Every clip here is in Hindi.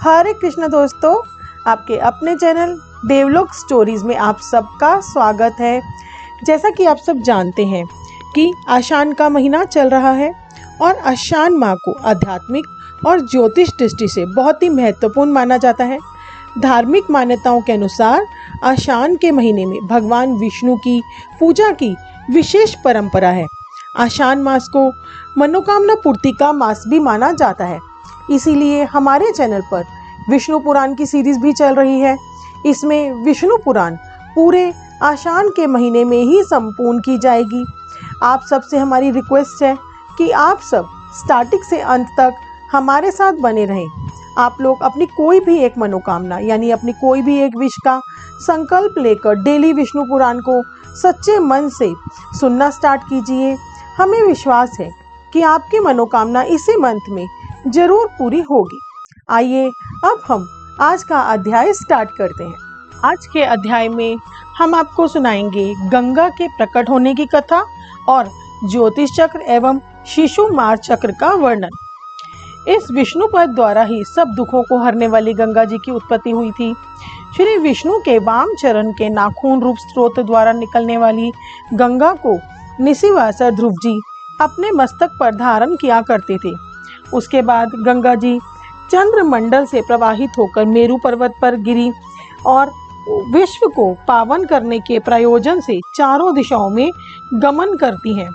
हरे कृष्ण दोस्तों, आपके अपने चैनल देवलोक स्टोरीज में आप सबका स्वागत है। जैसा कि आप सब जानते हैं कि आषाढ़ का महीना चल रहा है और आषाढ़ माह को आध्यात्मिक और ज्योतिष दृष्टि से बहुत ही महत्वपूर्ण माना जाता है। धार्मिक मान्यताओं के अनुसार आषाढ़ के महीने में भगवान विष्णु की पूजा की विशेष परंपरा है। आषाढ़ मास को मनोकामना पूर्ति का मास भी माना जाता है। इसीलिए हमारे चैनल पर विष्णु पुराण की सीरीज भी चल रही है। इसमें विष्णु पुराण पूरे आषाढ़ के महीने में ही संपूर्ण की जाएगी। आप सबसे हमारी रिक्वेस्ट है कि आप सब स्टार्टिंग से अंत तक हमारे साथ बने रहें। आप लोग अपनी कोई भी एक मनोकामना यानी अपनी कोई भी एक विश का संकल्प लेकर डेली विष्णु पुराण को सच्चे मन से सुनना स्टार्ट कीजिए। हमें विश्वास है कि आपकी मनोकामना इसी मंथ में जरूर पूरी होगी। आइए अब हम आज का अध्याय स्टार्ट करते हैं। आज के अध्याय में हम आपको सुनाएंगे गंगा के प्रकट होने की कथा और ज्योतिष चक्र एवं शिशुमार चक्र का वर्णन। इस विष्णु पद द्वारा ही सब दुखों को हरने वाली गंगा जी की उत्पत्ति हुई थी। श्री विष्णु के वाम चरण के नाखून रूप स्रोत द्वारा निकलने वाली गंगा को निशिवासर ध्रुव जी अपने मस्तक पर धारण किया करते थे। उसके बाद गंगा जी चंद्रमंडल से प्रवाहित होकर मेरू पर्वत पर गिरी और विश्व को पावन करने के प्रयोजन से चारों दिशाओं में गमन करती हैं।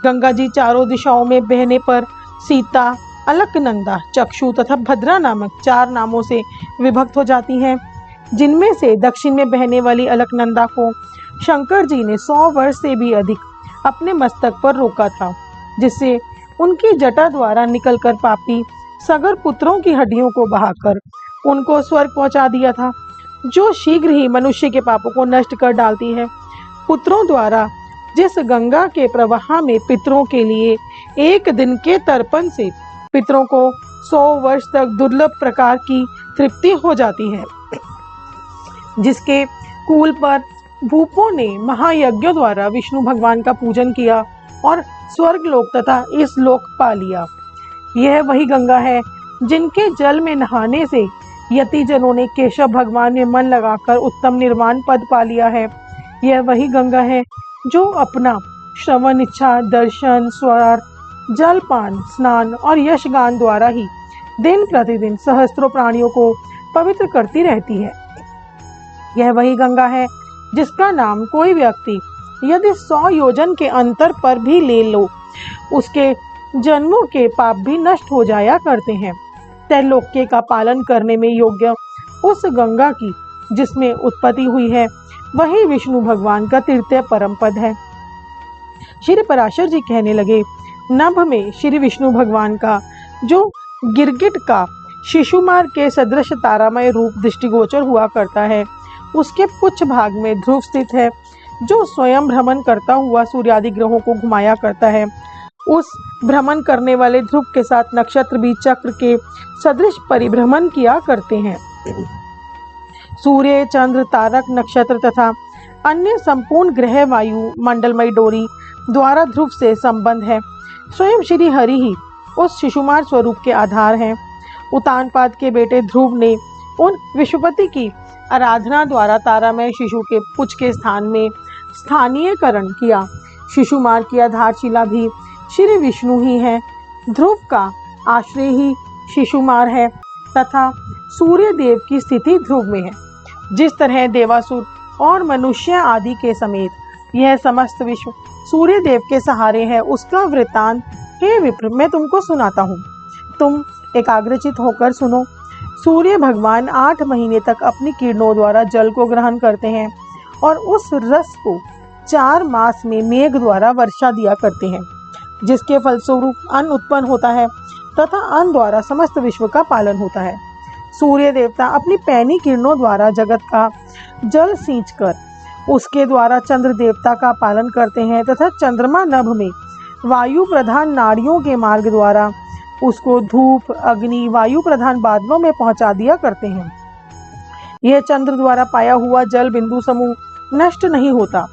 गंगा जी चारों दिशाओं में बहने पर सीता, अलकनंदा, चक्षु तथा भद्रा नामक 4 नामों से विभक्त हो जाती हैं, जिनमें से दक्षिण में बहने वाली अलकनंदा को शंकर जी ने 100 वर्ष से भी अधिक अपने मस्तक पर रोका था, जिससे उनकी जटा द्वारा निकलकर पापी सगर पुत्रों की हड्डियों को बहाकर उनको स्वर्ग पहुंचा दिया था, जो शीघ्र ही मनुष्य के पापों को नष्ट कर डालती है। पुत्रों द्वारा जिस गंगा के प्रवाह में पितरों के लिए एक दिन के तर्पण से पितरों को 100 वर्ष तक दुर्लभ प्रकार की तृप्ति हो जाती है, जिसके कूल पर भूपों ने महायज्ञों द्वारा विष्णु भगवान का पूजन किया और स्वर्ग लोक तथा इस लोक पा लिया। यह वही गंगा है जिनके जल में नहाने से यति जनों ने केशव भगवान में मन लगाकर उत्तम निर्वाण पद पा लिया है। यह वही गंगा है जो अपना श्रवण, इच्छा, दर्शन, स्वर, जलपान, स्नान और यशगान द्वारा ही दिन प्रतिदिन सहस्त्रों प्राणियों को पवित्र करती रहती है। यह वही गंगा है जिसका नाम कोई व्यक्ति यदि 100 योजन के अंतर पर भी ले लो, उसके जन्मों के पाप भी नष्ट हो जाया करते हैं। त्रैलोक्य का पालन करने में योग्य उस गंगा की जिसमें उत्पत्ति हुई है, वही विष्णु भगवान का तृतीय परम पद है। श्री पराशर जी कहने लगे, नभ में श्री विष्णु भगवान का जो गिरगिट का शिशुमार के सदृश तारामय रूप दृष्टिगोचर हुआ करता है, उसके पुच्छ भाग में ध्रुव स्थित है, जो स्वयं भ्रमण करता हुआ सूर्यादि ग्रहों को घुमाया करता है। उस भ्रमण करने वाले ध्रुव के साथ नक्षत्र भी चक्र के सदृश परिभ्रमण किया करते हैं। सूर्य, चंद्र, तारक, नक्षत्र तथा अन्य संपूर्ण ग्रह वायु मंडलमय डोरी द्वारा ध्रुव से संबंध है। स्वयं श्री हरि ही उस शिशुमार स्वरूप के आधार हैं। उतानपाद के बेटे ध्रुव ने उन विश्वपति की आराधना द्वारा तारामय शिशु के पुच्छ के स्थान में स्थानीयकरण किया। शिशुमार की आधारशिला भी श्री विष्णु ही है। ध्रुव का आश्रय ही शिशुमार है तथा सूर्य देव की स्थिति ध्रुव में है। जिस तरह देवासुर और मनुष्य आदि के समेत यह समस्त विश्व सूर्य देव के सहारे है, उसका वृत्तांत हे विप्र मैं तुमको सुनाता हूँ। तुम एकाग्रचित होकर सुनो। सूर्य भगवान 8 महीने तक अपनी किरणों द्वारा जल को ग्रहण करते हैं और उस रस को 4 मास में मेघ द्वारा वर्षा दिया करते हैं, जिसके फलस्वरूप अन्न उत्पन्न होता है तथा अन्न द्वारा समस्त विश्व का पालन होता है। सूर्य देवता अपनी पैनी किरणों द्वारा जगत का जल सींचकर उसके द्वारा चंद्र देवता का पालन करते हैं तथा चंद्रमा नभ में वायु प्रधान नाड़ियों के मार्ग द्वारा उसको धूप, अग्नि, वायु प्रधान बादलों में पहुंचा दिया करते हैं। यह चंद्र द्वारा पाया हुआ जल बिंदु समूह नष्ट नहीं होता,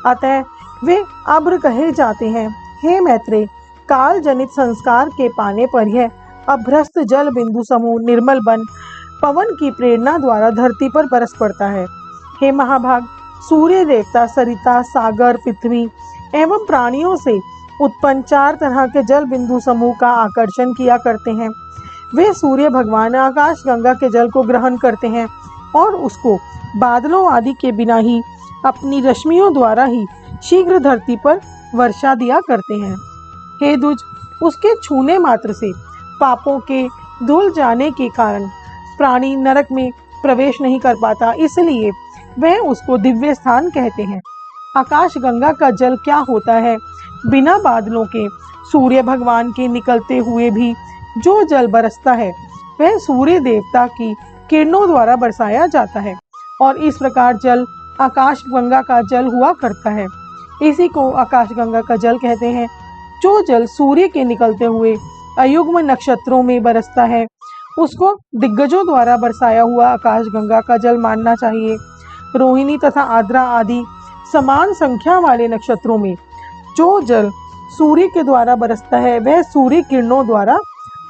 अतः वे अभ्र कहे जाते हैं। हे मैत्रेय, काल जनित संस्कार के पाने पर यह अभ्रस्त जल बिंदु समूह निर्मल बन पवन की प्रेरणा द्वारा धरती पर बरस पड़ता है। हे महाभाग, सूर्य देवता सरिता, सागर, पृथ्वी एवं प्राणियों से उत्पन्न 4 तरह के जल बिंदु समूह का आकर्षण किया करते हैं। वे सूर्य भगवान आकाश गंगा के जल को ग्रहण करते हैं और उसको बादलों आदि के बिना ही अपनी रश्मियों द्वारा ही शीघ्र धरती पर वर्षा दिया करते हैं। हे द्विज, उसके छूने मात्र से पापों के धुल जाने के कारण प्राणी नरक में प्रवेश नहीं कर पाता, इसलिए वह उसको दिव्य स्थान कहते हैं। आकाश गंगा का जल क्या होता है? बिना बादलों के सूर्य भगवान के निकलते हुए भी जो जल बरसता है वह सूर्य देवता की किरणों द्वारा बरसाया जाता है और इस प्रकार जल आकाश गंगा का जल हुआ करता है। इसी को आकाश गंगा का जल कहते हैं। जो जल सूर्य के निकलते हुए अयुग्म नक्षत्रों में बरसता है उसको दिग्गजों द्वारा बरसाया हुआ आकाश गंगा का जल मानना चाहिए। रोहिणी तथा आद्रा आदि समान संख्या वाले नक्षत्रों में जो जल सूर्य के द्वारा बरसता है वह सूर्य किरणों द्वारा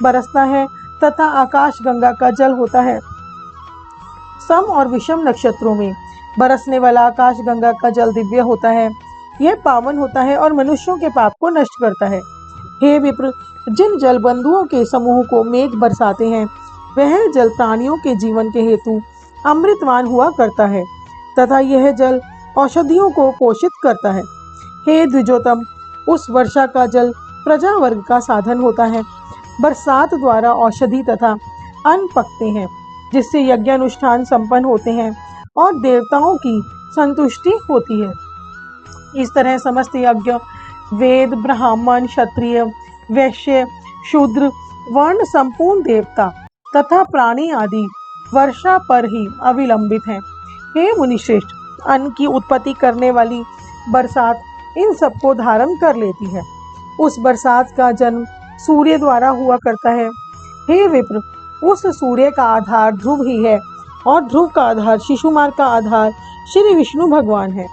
बरसता है तथा आकाश गंगा का जल होता है। सम और विषम नक्षत्रों में बरसने वाला आकाश गंगा का जल दिव्य होता है। यह पावन होता है और मनुष्यों के पाप को नष्ट करता है। हे विप्र, जिन जल बंधुओं के समूह को मेघ बरसाते हैं वह जल प्राणियों के जीवन के हेतु अमृतवान हुआ करता है तथा यह जल औषधियों को पोषित करता है। हे द्विजोतम, उस वर्षा का जल प्रजा वर्ग का साधन होता है। बरसात द्वारा औषधि तथा अन्न पकते हैं जिससे यज्ञानुष्ठान संपन्न होते हैं और देवताओं की संतुष्टि होती है। इस तरह समस्त यज्ञ, वेद, ब्राह्मण, क्षत्रिय, वैश्य, शूद्र वर्ण संपूर्ण देवता तथा प्राणी आदि वर्षा पर ही अविलंबित हैं। हे मुनिश्रेष्ठ, अन्न की उत्पत्ति करने वाली बरसात इन सबको धारण कर लेती है। उस बरसात का जन्म सूर्य द्वारा हुआ करता है। हे विप्र, उस सूर्य का आधार ध्रुव ही है और ध्रुव का आधार शिशुमार का आधार श्री विष्णु भगवान है।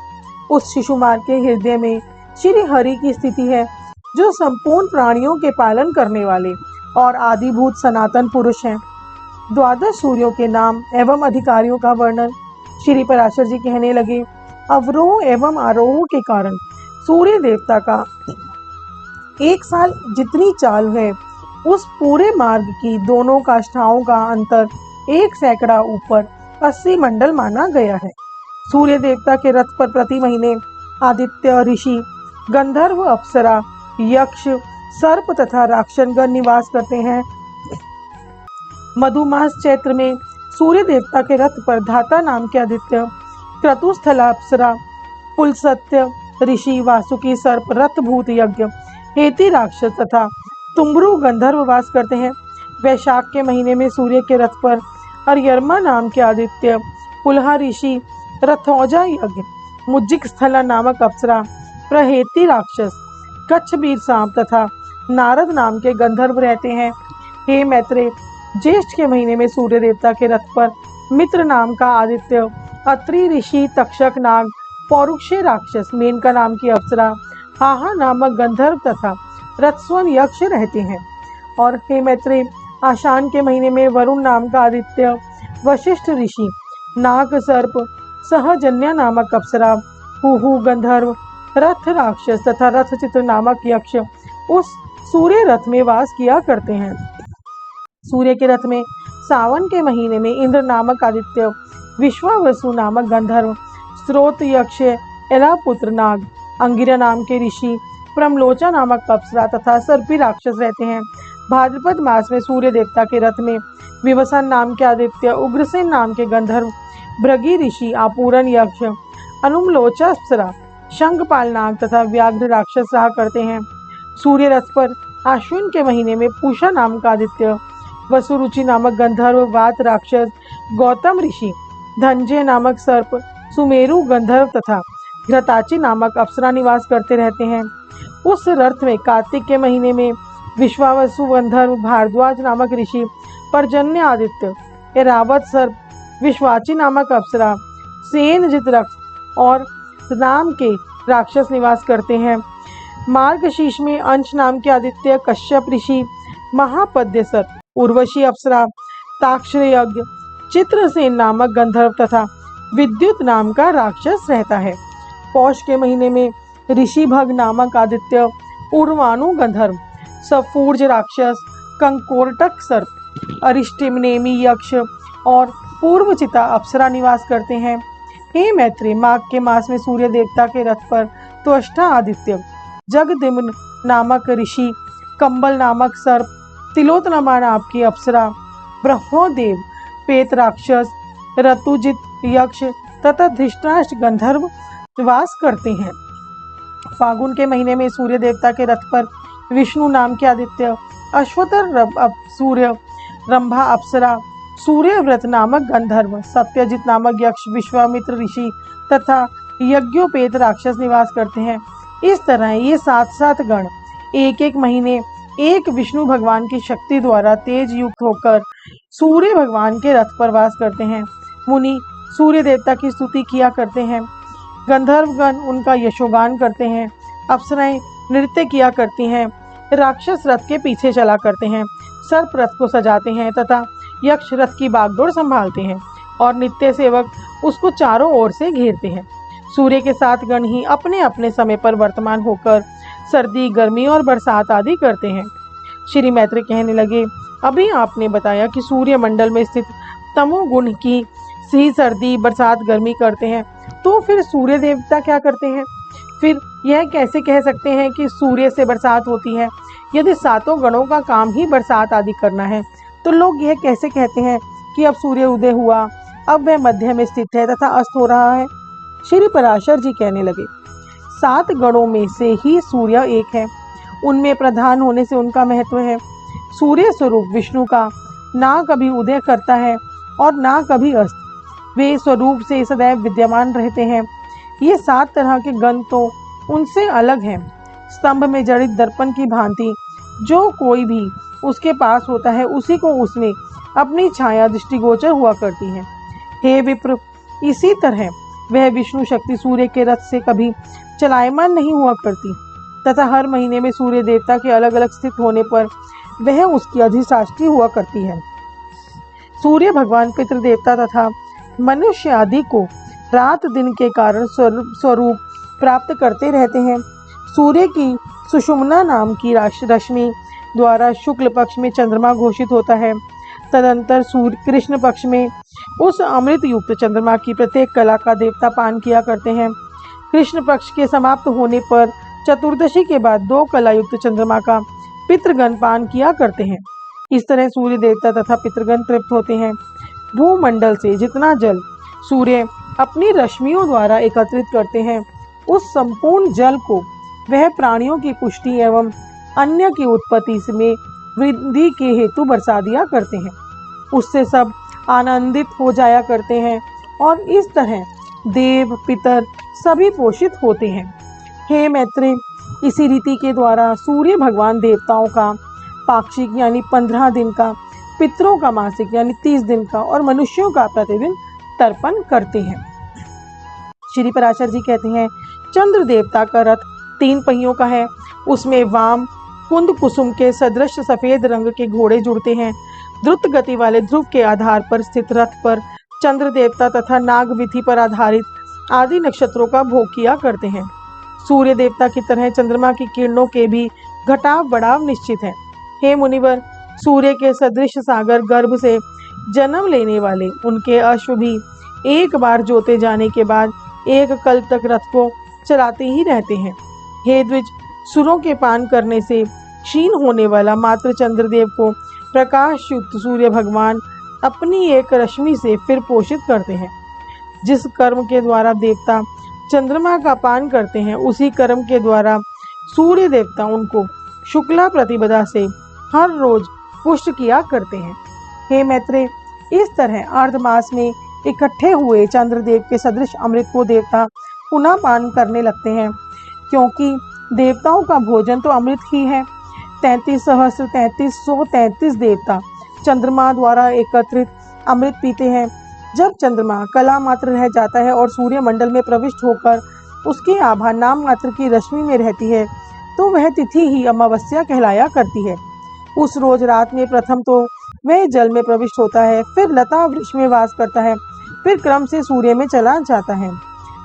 उस शिशुमार के हृदय में श्री हरि की स्थिति है जो संपूर्ण प्राणियों के पालन करने वाले और आदिभूत सनातन पुरुष हैं। 12 सूर्यों के नाम एवं अधिकारियों का वर्णन श्री पराशर जी कहने लगे। अवरोह एवं आरोह के कारण सूर्य देवता का 1 साल जितनी चाल है उस पूरे मार्ग की दोनों काष्ठाओं का अंतर 1 सैकड़ा ऊपर 80 मंडल माना गया है। सूर्य देवता के रथ पर प्रति महीने आदित्य, ऋषि, गंधर्व, अप्सरा, यक्ष, सर्प तथा राक्षसगण निवास करते हैं। मधुमास चैत्र में सूर्य देवता के रथ पर धाता नाम के आदित्य, क्रतुस्थला अप्सरा, पुलसत्य ऋषि, वासुकी सर्प, रथभूत यज्ञ, हेति राक्षस तथा तुम्बरु गंधर्व वास करते हैं। वैशाख के महीने में सूर्य के रथ पर अर्यमा नाम के आदित्य, पुलहा ऋषि, रथौजा यज्ञ, मुज्जिक स्थला नामक अप्सरा, प्रहेति राक्षस, कच्छबीर सांप तथा नारद नाम के गंधर्व रहते हैं। हे मैत्रेय, ज्येष्ठ के महीने में सूर्य देवता के रथ पर मित्र नाम का आदित्य, अत्रि ऋषि, तक्षक नाग, पौरुषे राक्षस, मेनका नाम की अप्सरा, हाहा नामक गंधर्व तथा रत्स्वन यक्ष रहते हैं। और हे मैत्रेय, आशान के महीने में वरुण नाम का आदित्य, वशिष्ठ ऋषि, नाग सर्प, सहजन्या नामक अप्सरा, हुहु गंधर्व, रथ राक्षस तथा रथचित्र नामक यक्ष उस सूर्य रथ में वास किया करते हैं। सूर्य के रथ में सावन के महीने में इंद्र नामक आदित्य, विश्वावसु नामक गंधर्व, स्रोत यक्ष, एलापुत्र नाग, अंगिरा नाम के ऋषि, प्रमलोचा नामक अप्सरा तथा सर्पी राक्षस रहते हैं। भाद्रपद मास में सूर्य देवता के रथ में विवसन नाम के आदित्य, उग्रसेन नाम के गंधर्व, भृगि ऋषि, आपूरन यक्ष, अनुमलोचा अप्सरा, शंखपाल नाग तथा व्याघ्र राक्षस रहा करते हैं। सूर्य रथ पर आश्विन के महीने में पूषा नाम का आदित्य, वसुरुचि नामक गंधर्व, वात राक्षस, गौतम ऋषि, धनंजय नामक सर्प, सुमेरु गंधर्व तथा घृताची नामक अप्सरा निवास करते रहते हैं। उस रथ में कार्तिक के महीने में विश्वावसु गंधर्व, भारद्वाज नामक ऋषि, पर्जन्य आदित्य, एरावत सर्प, विश्वाची नामक अप्सरा, सेनजित रक्ष और नाम के राक्षस निवास करते हैं। मार्गशीर्ष में अंश नाम के आदित्य, कश्यप ऋषि, महापद्य सर्प, उर्वशी अप्सरा, ताक्षर यज्ञ, चित्रसेन नामक गंधर्व तथा विद्युत नाम का राक्षस रहता है। पौष के महीने में ऋषि भग नामक आदित्य, उर्वाणु गंधर्व, सफूर्ज राक्षस, कंकोरटक सर्प, अरिष्टनेमी यक्ष और पूर्वचिता अप्सरा निवास करते हैं। हे मैत्री, माघ के मास में सूर्य देवता के रथ पर त्वष्टा आदित्य, जगदिम्न नामक ऋषि, कंबल नामक सर्प, तिलोत्तमा नाम की अप्सरा, ब्रह्मोदेव, पेत राक्षस, ऋतुजित यक्ष तथा धृष्टाष्ट गंधर्व वास करते हैं। फागुन के महीने में सूर्य देवता के रथ पर विष्णु नाम के आदित्य, अश्वतर सूर्य, रंभा अप्सरा, सूर्यव्रत नामक गंधर्व, सत्यजित नामक यक्ष, विश्वामित्र ऋषि तथा यज्ञोपेत राक्षस निवास करते हैं। इस तरह ये 7 गण एक एक महीने एक विष्णु भगवान की शक्ति द्वारा तेज युक्त होकर सूर्य भगवान के रथ पर वास करते हैं। मुनि सूर्य देवता की स्तुति किया करते हैं, गंधर्वगण उनका यशोगान करते हैं, अप्सराएं नृत्य किया करती हैं, राक्षस रथ के पीछे चला करते हैं, सर्प रथ को सजाते हैं तथा यक्ष रथ की बागडोर संभालते हैं और नित्य सेवक उसको चारों ओर से घेरते हैं। सूर्य के 7 गण ही अपने अपने समय पर वर्तमान होकर सर्दी, गर्मी और बरसात आदि करते हैं। श्री मैत्री कहने लगे, अभी आपने बताया कि सूर्य मंडल में स्थित तमोगुण की ही सर्दी, बरसात, गर्मी करते हैं, तो फिर सूर्य देवता क्या करते हैं? फिर यह कैसे कह सकते हैं कि सूर्य से बरसात होती है? यदि 7 गणों का काम ही बरसात आदि करना है, तो लोग यह कैसे कहते हैं कि अब सूर्य उदय हुआ, अब वह मध्य में स्थित है तथा अस्त हो रहा है? श्री पराशर जी कहने लगे, 7 गणों में से ही सूर्य एक है, उनमें प्रधान होने से उनका महत्व है। सूर्य स्वरूप विष्णु का ना कभी उदय करता है और ना कभी अस्त, वे स्वरूप से सदैव विद्यमान रहते हैं। ये 7 तरह के गण तो उनसे अलग हैं। स्तंभ में जड़ित दर्पण की भांति जो कोई भी उसके पास होता है, उसी को उसमें अपनी छाया दृष्टिगोचर हुआ करती है। हे विप्र, इसी तरह वह विष्णु शक्ति सूर्य के रथ से कभी चलायमान नहीं हुआ करती तथा हर महीने में सूर्य देवता के अलग अलग स्थित होने पर वह उसकी अधिष्ठात्री हुआ करती है। सूर्य भगवान पितृदेवता तथा मनुष्य आदि को रात दिन के कारण स्वरूप प्राप्त करते रहते हैं। सूर्य की सुषुम्ना नाम की रश्मि द्वारा शुक्ल पक्ष में चंद्रमा घोषित होता है। तदंतर सूर्य कृष्ण पक्ष में उस अमृत युक्त चंद्रमा की प्रत्येक कला का देवता पान किया करते हैं। कृष्ण पक्ष के समाप्त होने पर चतुर्दशी के बाद 2 कला युक्त चंद्रमा का पितृगण पान किया करते हैं। इस तरह सूर्य देवता तथा पितृगण तृप्त होते हैं। भूमंडल से जितना जल सूर्य अपनी रश्मियों द्वारा एकत्रित करते हैं, उस संपूर्ण जल को वह प्राणियों की पुष्टि एवं अन्य की उत्पत्ति में वृद्धि के हेतु बरसा दिया करते हैं। उससे सब आनंदित हो जाया करते हैं और इस तरह देव पितर सभी पोषित होते हैं। हे मैत्री, इसी रीति के द्वारा सूर्य भगवान देवताओं का पाक्षिक यानी 15 दिन का, पितरों का मासिक यानी 30 दिन का और मनुष्यों का प्रतिदिन तर्पण करते हैं। श्री पराशर जी कहते हैं, चंद्र देवता का रथ 3 पहियों का है। उसमें वाम कुंद कुसुम के सदृश सफेद रंग के घोड़े जुड़ते हैं। द्रुत गति वाले ध्रुव के आधार पर स्थित रथ पर चंद्र देवता तथा नाग विधि पर आधारित आदि नक्षत्रों का भोग किया करते हैं। सूर्य देवता की तरह चंद्रमा की किरणों के भी घटाव बढ़ाव निश्चित है। हे मुनिवर, सूर्य के सदृश सागर गर्भ से जन्म लेने वाले उनके अश्व भी एक बार जोते जाने के बाद 1 कल्प तक रथ को चलाते ही रहते हैं। हे द्विज, सुरों के पान करने से क्षीण होने वाला मात्र चंद्रदेव को प्रकाश युक्त सूर्य भगवान अपनी एक रश्मि से फिर पोषित करते हैं। जिस कर्म के द्वारा देवता चंद्रमा का पान करते हैं, उसी कर्म के द्वारा सूर्य देवता उनको शुक्ला प्रतिपदा से हर रोज पुष्ट किया करते हैं। हे मैत्रेय, इस तरह अर्धमास में इकट्ठे हुए चंद्रदेव के सदृश अमृत को देवता पुनः पान करने लगते हैं, क्योंकि देवताओं का भोजन तो अमृत ही है। 33,3333 देवता चंद्रमा द्वारा एकत्रित अमृत पीते हैं। जब चंद्रमा कला मात्र रह जाता है और सूर्य मंडल में प्रविष्ट होकर उसकी आभा नाम मात्र की रश्मि में रहती है, तो वह तिथि ही अमावस्या कहलाया करती है। उस रोज रात में प्रथम तो वह जल में प्रविष्ट होता है, फिर लता वृक्ष में वास करता है, फिर क्रम से सूर्य में चला जाता है।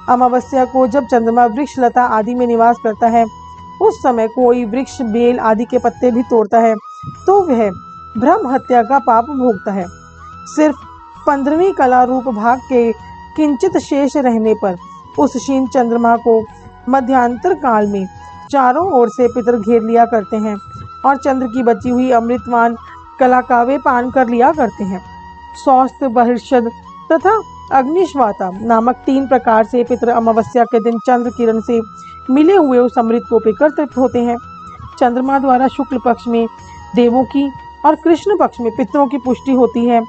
अमावस्या को जब चंद्रमा वृक्ष लता आदि में निवास करता है, उस समय कोई वृक्ष बेल आदि के पत्ते भी तोड़ता है तो वह ब्रह्म हत्या का पाप भोगता है। सिर्फ 15वीं कला रूप भाग के किंचित शेष रहने पर उस क्षीण चंद्रमा को मध्यांतर काल में चारों ओर से पितर घेर लिया करते हैं और चंद्र की बची हुई अमृतवान कला का वे पान कर लिया करते हैं। स्वस्थ, बहिर्षद तथा अग्निश्वाता नामक 3 प्रकार से पितर अमावस्या के दिन चंद्र किरण से मिले हुए उस अमृत को पीकर तृप्त होते हैं। चंद्रमा द्वारा शुक्ल पक्ष में देवों की और कृष्ण पक्ष में पितरों की पुष्टि होती है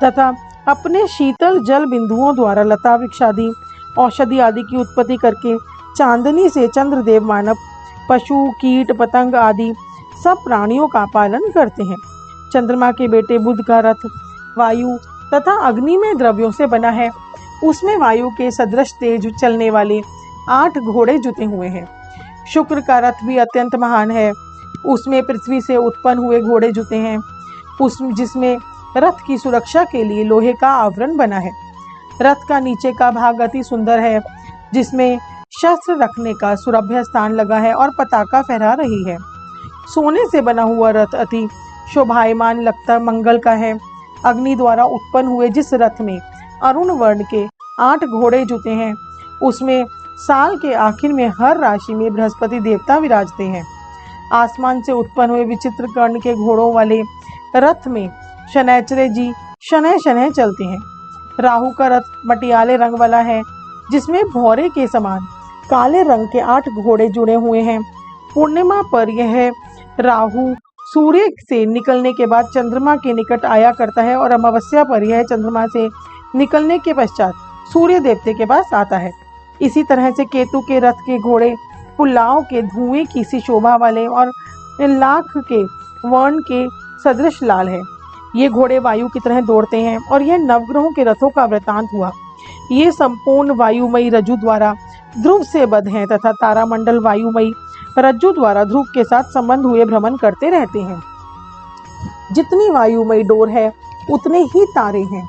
तथा अपने शीतल जल बिंदुओं द्वारा लता वृक्ष आदि औषधि आदि की उत्पत्ति करके चांदनी से चंद्रदेव मानव पशु, कीट, पतंग आदि सब प्राणियों का पालन करते हैं। चंद्रमा के बेटे बुध का रथ वायु तथा अग्नि में द्रव्यों से बना है। उसमें वायु के सदृश तेज चलने वाले 8 घोड़े जुते हुए हैं। शुक्र का रथ भी अत्यंत महान है। उसमें पृथ्वी से उत्पन्न हुए घोड़े जुते हैं, जिसमें रथ की सुरक्षा के लिए लोहे का आवरण बना है। रथ का नीचे का भाग अति सुंदर है, जिसमें शस्त्र रखने का सुरभ्य स्थान लगा है और पताका फहरा रही है। सोने से बना हुआ रथ अति शोभायमान लगता मंगल का है। अग्नि द्वारा उत्पन्न हुए जिस रथ में अरुण वर्ण के 8 घोड़े जुते हैं, उसमें साल के आखिर में हर राशि में बृहस्पति देवता विराजते हैं। आसमान से उत्पन्न हुए विचित्र कर्ण के घोड़ों वाले रथ में शनैचरे जी शनैः शनैः चलते हैं। राहु का रथ मटियाले रंग वाला है, जिसमें भौरे के समान काले रंग के 8 घोड़े जुड़े हुए हैं। पूर्णिमा पर यह राहु सूर्य से निकलने के बाद चंद्रमा के निकट आया करता है और अमावस्या पर यह चंद्रमा से निकलने के पश्चात सूर्य देवते के पास आता है। इसी तरह से केतु के रथ के घोड़े पुल्लाओं के धुएं की सी शोभा वाले और लाख के वर्ण के सदृश लाल है। ये घोड़े वायु की तरह दौड़ते हैं और यह नवग्रहों के रथों का वृतांत हुआ। ये संपूर्ण वायुमयी रज्जु द्वारा ध्रुव से बद्ध हैं तथा तारामंडल वायुमयी रज्जु द्वारा ध्रुव के साथ संबंध हुए भ्रमण करते रहते हैं। जितनी वायुमयी डोर है उतने ही तारे हैं।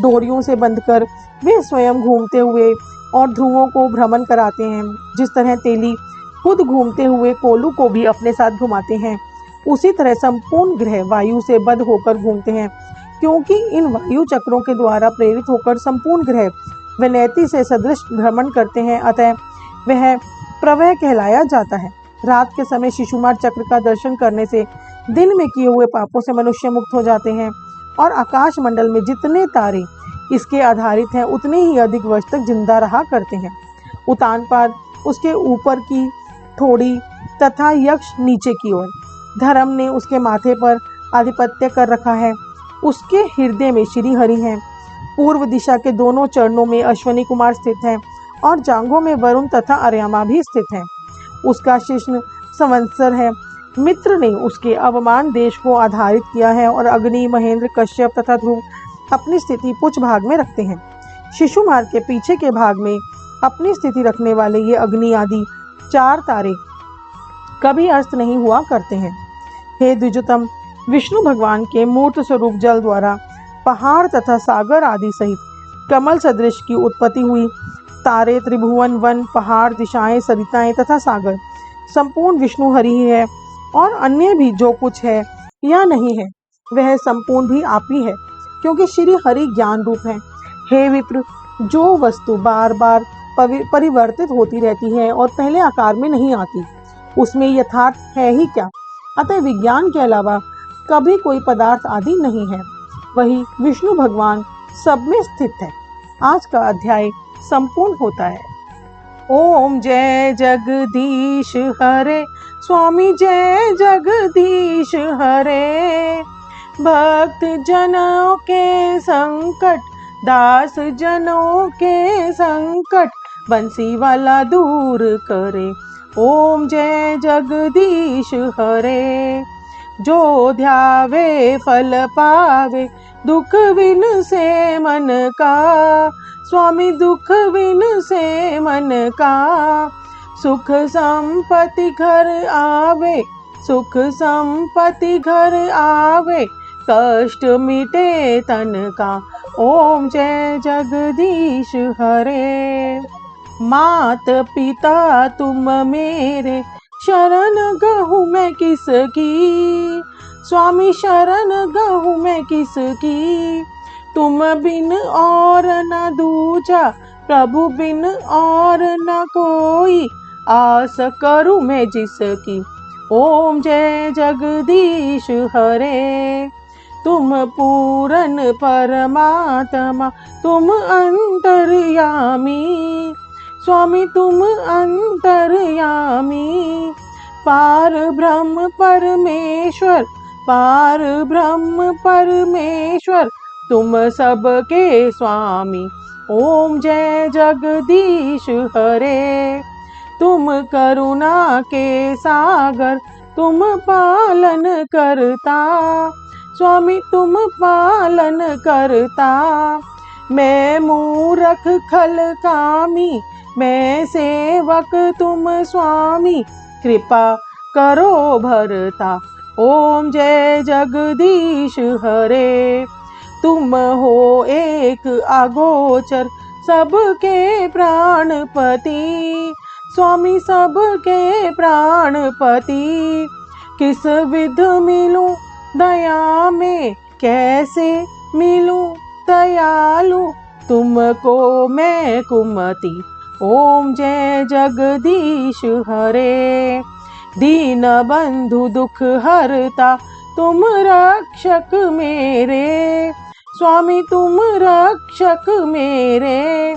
डोरियों से बंधकर वे स्वयं घूमते हुए और ध्रुवों को भ्रमण कराते हैं। जिस तरह तेली खुद घूमते हुए कोलू को भी अपने साथ घुमाते हैं, उसी तरह संपूर्ण ग्रह वायु से बद्ध होकर घूमते हैं, क्योंकि इन वायु चक्रों के द्वारा प्रेरित होकर संपूर्ण ग्रह विनैति से सदृश भ्रमण करते हैं। अतः वह प्रवह कहलाया जाता है। रात के समय शिशुमार चक्र का दर्शन करने से दिन में किए हुए पापों से मनुष्य मुक्त हो जाते हैं और आकाश मंडल में जितने तारे इसके आधारित हैं उतने ही अधिक वर्ष तक जिंदा रहा करते हैं। उतानपाद उसके ऊपर की थोड़ी तथा यक्ष नीचे की ओर। धर्म ने उसके माथे पर आधिपत्य कर रखा है। उसके हृदय में श्री हरि हैं। पूर्व दिशा के दोनों चरणों में अश्वनी कुमार स्थित हैं और जांघों में वरुण तथा अर्यमा भी स्थित हैं। उसका शिश्न संवत्सर है। मित्र ने उसके अवमान देश को आधारित किया है और अग्नि, महेंद्र, कश्यप तथा ध्रुव अपनी स्थिति पुच्छ भाग में रखते हैं। शिशुमार के पीछे के भाग में अपनी स्थिति रखने वाले ये अग्नि आदि 4 तारे कभी अस्त नहीं हुआ करते हैं। हे द्विजोतम, विष्णु भगवान के मूर्त स्वरूप जल द्वारा पहाड़ तथा सागर आदि सहित कमल सदृश की उत्पत्ति हुई। तारे, त्रिभुवन, वन, पहाड़, दिशाएं, सरिताएं तथा सागर संपूर्ण विष्णु हरि ही है और अन्य भी जो कुछ है या नहीं है वह संपूर्ण भी आप ही है, क्योंकि श्री हरि ज्ञान रूप है। हे विप्र, जो वस्तु बार बार परिवर्तित होती रहती है और पहले आकार में नहीं आती, उसमें यथार्थ है ही क्या? अतः विज्ञान के अलावा कभी कोई पदार्थ आदि नहीं है। वही विष्णु भगवान सब में स्थित है। आज का अध्याय संपूर्ण होता है। ओम जय जगदीश हरे, स्वामी जय जगदीश हरे। भक्त जनों के संकट, दास जनों के संकट, बंसी वाला दूर करे। ओम जय जगदीश हरे। जो ध्यावे फल पावे, दुख विन से मन का। स्वामी दुख विन से मन का। सुख संपत्ति घर आवे, सुख संपत्ति घर आवे। कष्ट मिटे तन का। ओम जय जगदीश हरे। मात पिता तुम मेरे, शरण गहूँ मैं किसकी। स्वामी शरण गहूँ मैं किसकी। तुम बिन और न दूजा, प्रभु बिन और न कोई। आस करूँ मैं जिसकी। ओम जय जगदीश हरे। तुम पूरन परमात्मा, तुम अंतर्यामी। स्वामी तुम अंतर्यामी। पार ब्रह्म परमेश्वर, पार ब्रह्म परमेश्वर, तुम सबके स्वामी। ओम जय जगदीश हरे। तुम करुणा के सागर, तुम पालन करता। स्वामी तुम पालन करता। मैं मूरख खल कामी, मैं सेवक तुम स्वामी। कृपा करो भरता। ओम जय जगदीश हरे। तुम हो एक अगोचर, सबके प्राणपति। स्वामी सबके प्राणपति। किस विध मिलूं दया में, कैसे मिलूं दयालु। तुमको मैं कुमति। ओम जय जगदीश हरे। दीन बंधु दुख हरता, तुम रक्षक मेरे। स्वामी तुम रक्षक मेरे।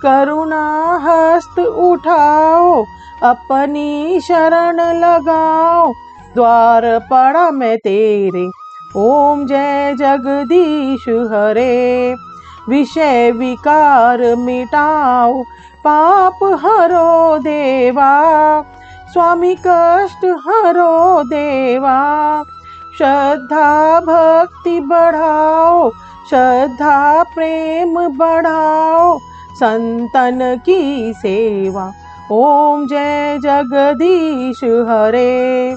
करुणा हस्त उठाओ, अपनी शरण लगाओ। द्वार पड़ा मैं तेरे। ओम जय जगदीश हरे। विषय विकार मिटाओ, पाप हरो देवा। स्वामी कष्ट हरो देवा। श्रद्धा भक्ति बढ़ाओ, श्रद्धा प्रेम बढ़ाओ। संतन की सेवा। ओम जय जगदीश हरे।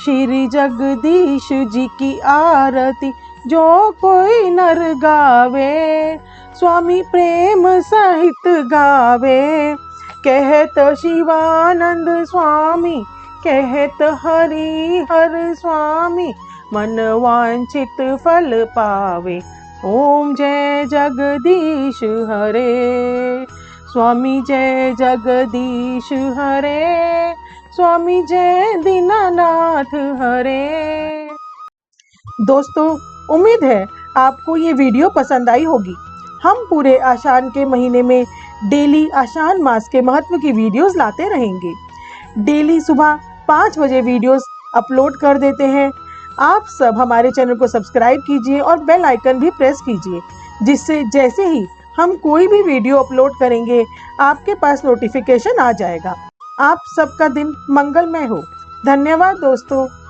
श्री जगदीश जी की आरती जो कोई नर गावे। स्वामी प्रेम सहित गावे। कहत शिवानंद स्वामी, कहत हरि हर स्वामी। मन वांछित फल पावे। ओम जय जगदीश हरे। स्वामी जय जगदीश हरे। स्वामी जय दीनानाथ हरे। दोस्तों, उम्मीद है आपको ये वीडियो पसंद आई होगी। हम पूरे आषाढ़ के महीने में डेली आषाढ़ मास के महत्व की वीडियोस लाते रहेंगे। डेली सुबह 5 बजे वीडियोस अपलोड कर देते हैं। आप सब हमारे चैनल को सब्सक्राइब कीजिए और बेल आइकन भी प्रेस कीजिए, जिससे जैसे ही हम कोई भी वीडियो अपलोड करेंगे आपके पास नोटिफिकेशन आ जाएगा। आप सबका दिन मंगलमय हो। धन्यवाद दोस्तों।